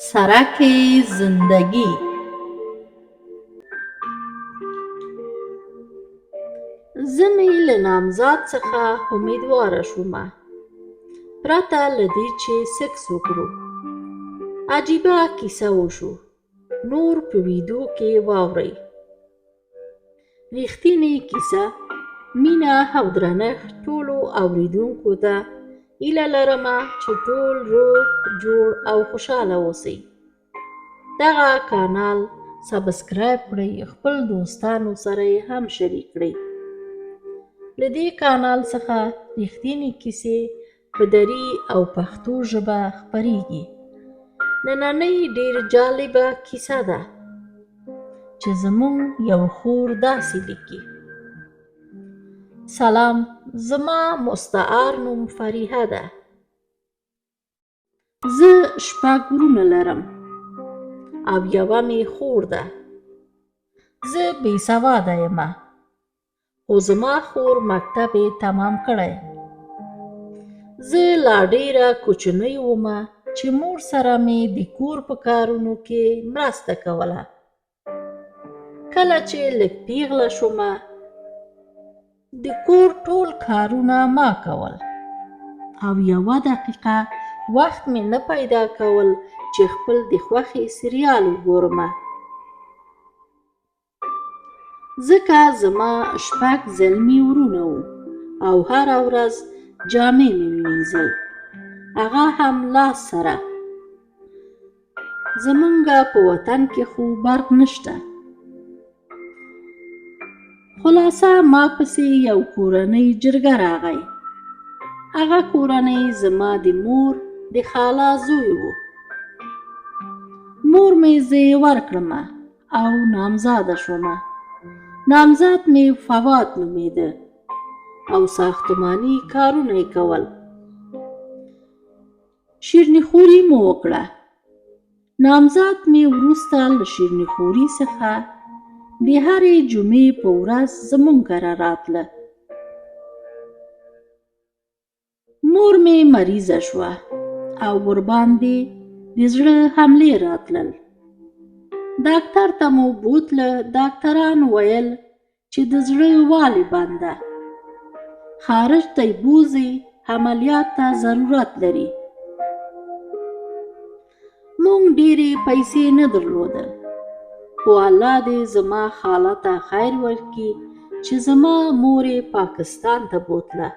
سرک زندگی. زه مې له نامزاد څخه امیدواره شومه، پرته له دې چې سکس وکړو. عجیبه کیسه وشو، نور په ویدیو کې واورئ. ریښتینې کیسه، مینه او درنښت ټولو اوریدونکو ته. هیله لرمه چې ټول روغ جوړ او خوشحاله اوسئ. دغه کانال سبسکرایب کړئ، خپل دوستانو سره یې هم شریک کړئ. له دې کانال څخه ریښتینې کیسې په دري او پښتو ژبه خپریږي. نننۍ ډېر جالبه کیسه ده چې زموږ یو خور داسې لیکي: سلام، زما مستعار نوم فریحه ده. زه 6 ورونه لرم او یوه مې خور ده. زه بې سواده یمه، خو زما خور مکتب یې تمام کړی. زه لا ډېره کوچنۍ ومه چې مور سره مې د کور په کارونو کې مرسته کوله. کله چې لږ پیغله شومه، د کور ټول کارونه ما کول او 1 دقیقه وخت مې نه پیدا کول چې خپل د خوښې سریال وګورمه. ځکه زما 6 زلمي ورونه وو او هره ورځ جامې مې مینځل، هغه هم لاس سره. زمونږ په وطن کې خو برق نشته. خلاصه ما پسې یو کورنۍ جرګه راغی. هغه کورنۍ زما د مور د خاله زوی و. مور مې زه ورکړمه او نامزاده شومه. نامزاد مې فواد نومېده او ساختماني کارونه یې کول. شیرني خوري مو وکړه. نامزاد مې وروسته له شیرني خوري څخه د هرې جمعې په ورځ زموږ کره راتله. مور مې مریضه شوه او ورباندې د زړه حملې راتلل. ډاکټر ته مو بوتله. ډاکټرانو ویل چې د زړه والې بنده، خارج ته یې بوځئ، عملیات ته ضرورت لري. مونږ ډېرې پیسې نه درلودل، خو الله دې زما خاله ته خیر ورکړي چې زما مور یې پاکستان ته بوتله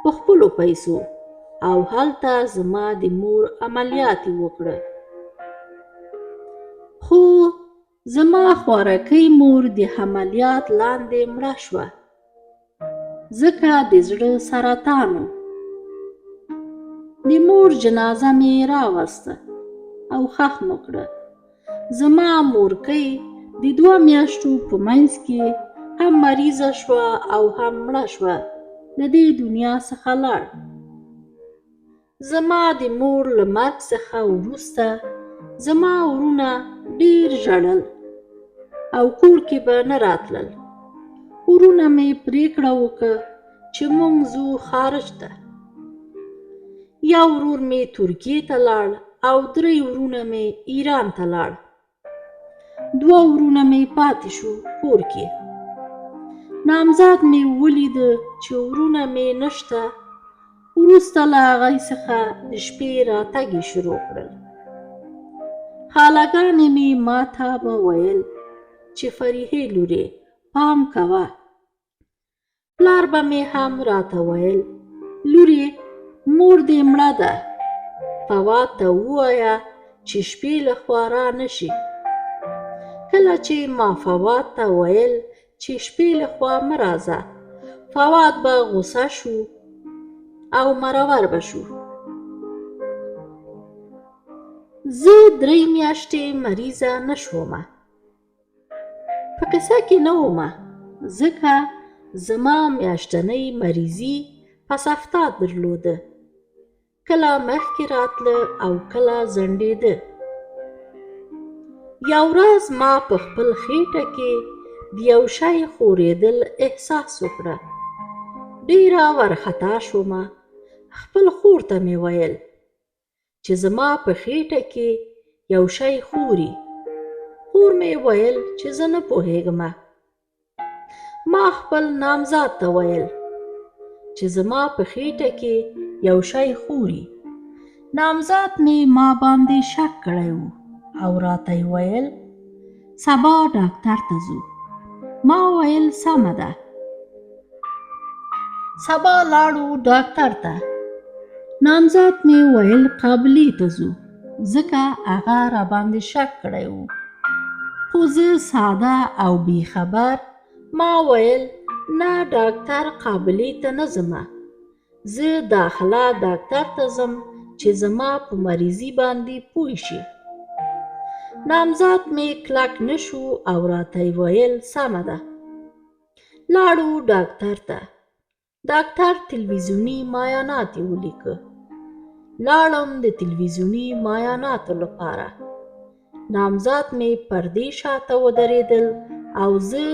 په خپلو پیسو او هلته زما د مور عملیات یې وکړه. خو زما خوارکۍ مور د عملیات لاندې مړه شوه ځکه د زړه سرطان و. د مور جنازه مې راوسته او ښخ مې کړه. زما مورکۍ د 2 میاشتو په منځ کې هم مریضه شوه او هم مړه شوه، له دې دنیا څخه لاړ. زما د مور له مرګ څخه وروسته زما ورونه ډېر ژړل او کور کې به نه راتلل. ورونه مې پرېکړه وکړه چې مونږ ځو خارج ته. یو ورور مې ترکیې ته لاړ او 3 ورونه مې ایران ته لاړ. 2 ورونه مې پاتې شو کور کې. نامزاد مې ولیده چې ورونه مې نشته. وروسته له هغې څخه د شپې راتګ یې شروع کړل. خالهګانې مې ما ته به ویل چې فریحې لورې، پام کوه. پلار به مې هم راته ویل لورې، مور دې مړه ده، فواد ته ووایه چې شپې له خوا را نشي. کله چې ما فواد ته ویل چې شپې له خوا مه راځه، فواد به غوسه شو او مرور به شو. زه 3 میاشتې مریضه نه شومه. په قصه کې نه ومه ځکه زما میاشتنۍ مریضي پس هفته درلوده. کله مخکې راتله او کله ځنډېده. یو ورځ ما په خپل خېټه کې د یو شی ښورېدل احساس وکړه. ډېره وارخطا شومه. خپل خور ته مې ویل چې زما په خېټه کې یو شی خوري. خور مې ویل چې زه نه پوهېږم. ما خپل نامزاد ته ویل چې زما په خېټه کې یو شی خوري. نامزاد مې ما باندې شک کړی و او راته یې ویل سبا ډاکټر ته ځو. ما ویل سمه ده. سبا لاړو ډاکټر ته. نامزاد مې ویل قابلې ته ځو ځکه هغه راباندې شک کړی و. خو زه ساده او بې خبر ما ویل نه ډاکټر قابلې ته نه ځم. زه داخله ډاکټر ته ځم چې زما په مریضي باندې پوه شي. نامزاد مې کلک نشو او راته یې ویل سمه ده. لاړو ډاکټر ته. ډاکټر تلویزیوني معاینات یې ولیکه. لاړم د تلویزیوني معایناتو لپاره. نامزاد مې پردې شاته ودرېدل او زه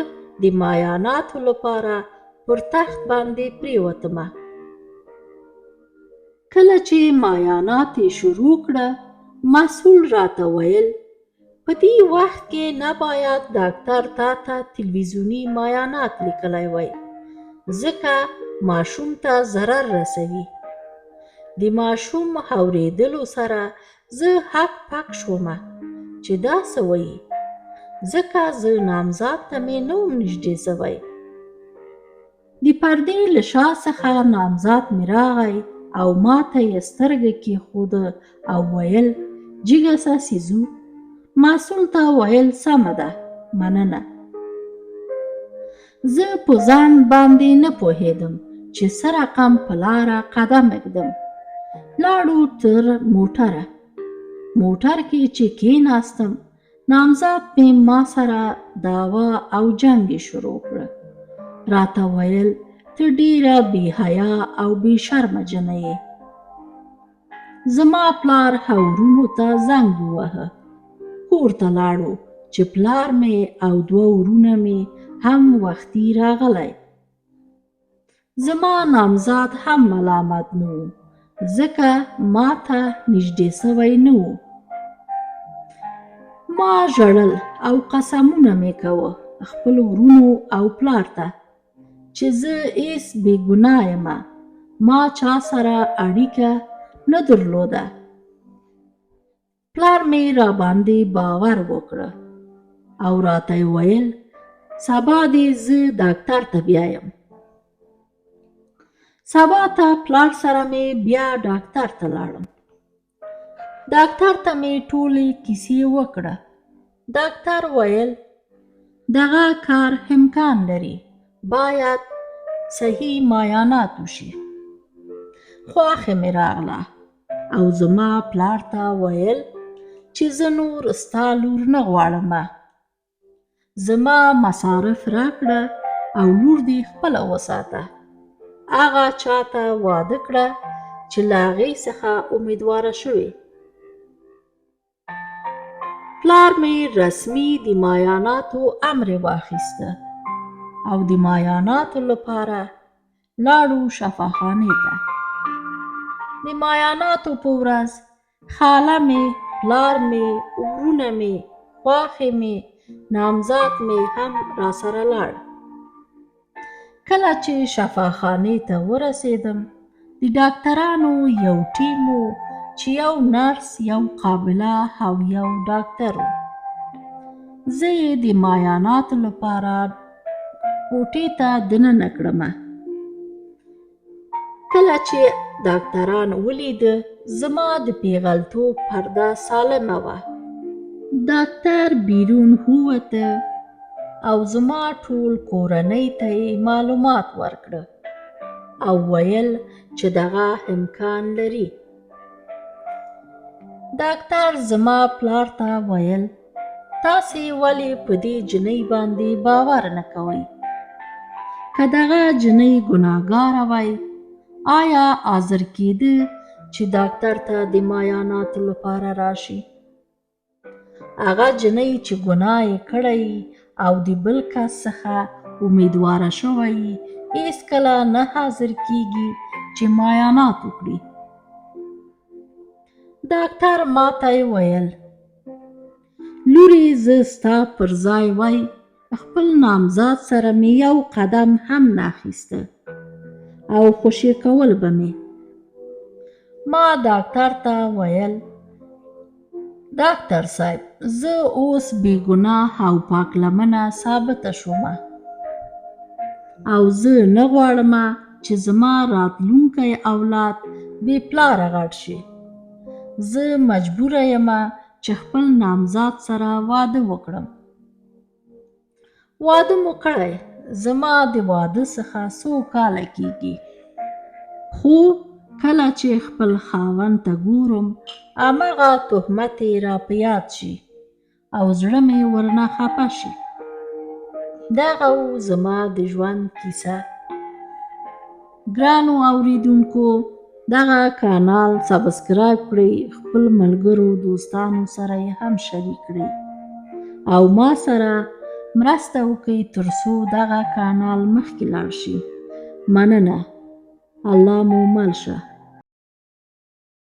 د معایناتو لپاره پر تخت باندې پریوتم. کله چې معاینات یې شروع کړه مسؤل راته ویل په دې وخت کې نه باید ډاکټر تا ته تلویزیوني معاینات لیکلی وای ځکه ماشوم ته ضرر رسوي. د ماشوم اورېدلو سره زه هک پک شوم چې دا څه وایي ځکه زه نامزاد ته مې نه وم نږدې سوی. د پردې له شا څخه نامزاد مې راغی او ما ته یې سترګه کېښوده او ویل جګه ساسې ځو. مسؤل ته ویل سمه ده مننه. زه په ځان باندې نه پوهېدم چې څه رقم په لاره قدم اږدم. لاړو تر موټره. موټر کې چې کېناستم نامزاد مې ما سره دعوا او جنګ یې شروع کړه. راته ویل ته ډېره بې حیا او بې شرمه جنۍ یې. زما پلار او وروڼو ته زنګ ووهه. کور ته لاړو چې پلار مې او دوه وروڼه مې هم وختي راغلی. زما نامزاد هم ملامت نه و ځکه ما ته نږدې سوی نه و. ما ژړل او قسمونه مې کوه خپلو وروڼو او پلار ته چې زه هېڅ بې ګناه یم. ما چا سره اړیکه نه درلوده. پلار مې راباندې باور وکړه او راته یې ویل سبا دې زه ډاکټر ته بیایم. سبا ته پلار سره مې بیا ډاکټر ته لاړم. ډاکټر ته مې ټولې کیسې وکړه. ډاکټر ویل دغه کار امکان لري باید صحیح معاینات وشي. خوښه مې راغله او زما پلار ته ویل چې زه نور ستا لور نه غواړم. زما مصارف راکړه او لور دې خپله وساته. هغه چاته واده کړه چې له هغې څخه امیدواره شوې. پلار مې رسمي د معایناتو امر واخیسته او د معایناتو لپاره لاړو شفاخانې ته. د معایناتو په ورځ خاله مې، پلار مې، وروڼه مې، خواښې مې، نامزاد مې هم راسره لاړ. کله چې شفاخانې ته ورسېدم د ډاکټرانو یو ټیم و چې یو نرس، یو قابله او یو ډاکټر و. زه یې د معایناتو لپاره کوټې ته دننه کړم. کله چې ډاکټران ولیده زما د پیغلتوب پرده سالمه وه. ډاکټر بیرون ووته او زما ټول کورنۍ ته یې معلومات ورکړه او ویل چې دغه امکان لري. ډاکټر زما پلار ته ویل تاسې ولې په دې جنۍ باندې باور نه کوئ؟ که دغه جنۍ ګناهګاره وای آیا حاضر کېده چې ډاکټر ته د معایناتو لپاره راشي؟ هغه جنۍ چې ګناه یې کړی او د بل کس څخه امیدواره شوی هېڅکله نه حاضر کېږي چې معاینات وکړي. ډاکټر ما ته ویل لورې زه ستا پر ځای وای خپل نامزاد سره مې یو قدم هم نه اخیسته او خوشي کول به مې. ما ډاکټر ته ویل ډاکټر صاحب زه اوس بې ګناه او پاک لمنه ثابته شومه او زه نه غواړم چې زما راتلونکی اولاد بې پلاره غټ شي. زه مجبوره یم چې خپل نامزاد سره واده وکړم. واده مو کړی، زما د واده څخه څو کاله کېږي، خو کله چې خپل خاوند ته ګورم همغه تهمت یې راپه یاد شي او زړه مې ورنه خفه شي. دغه و زما د ژوند کیسه. ګرانو اوریدونکو دغه کانال سبسکرایب کړئ، خپل ملګرو دوستانو سره یې هم شریک کړئ او ما سره مرسته وکړئ ترڅو دغه کانال مخکې لاړ شي. مننه. الله مو مل شه.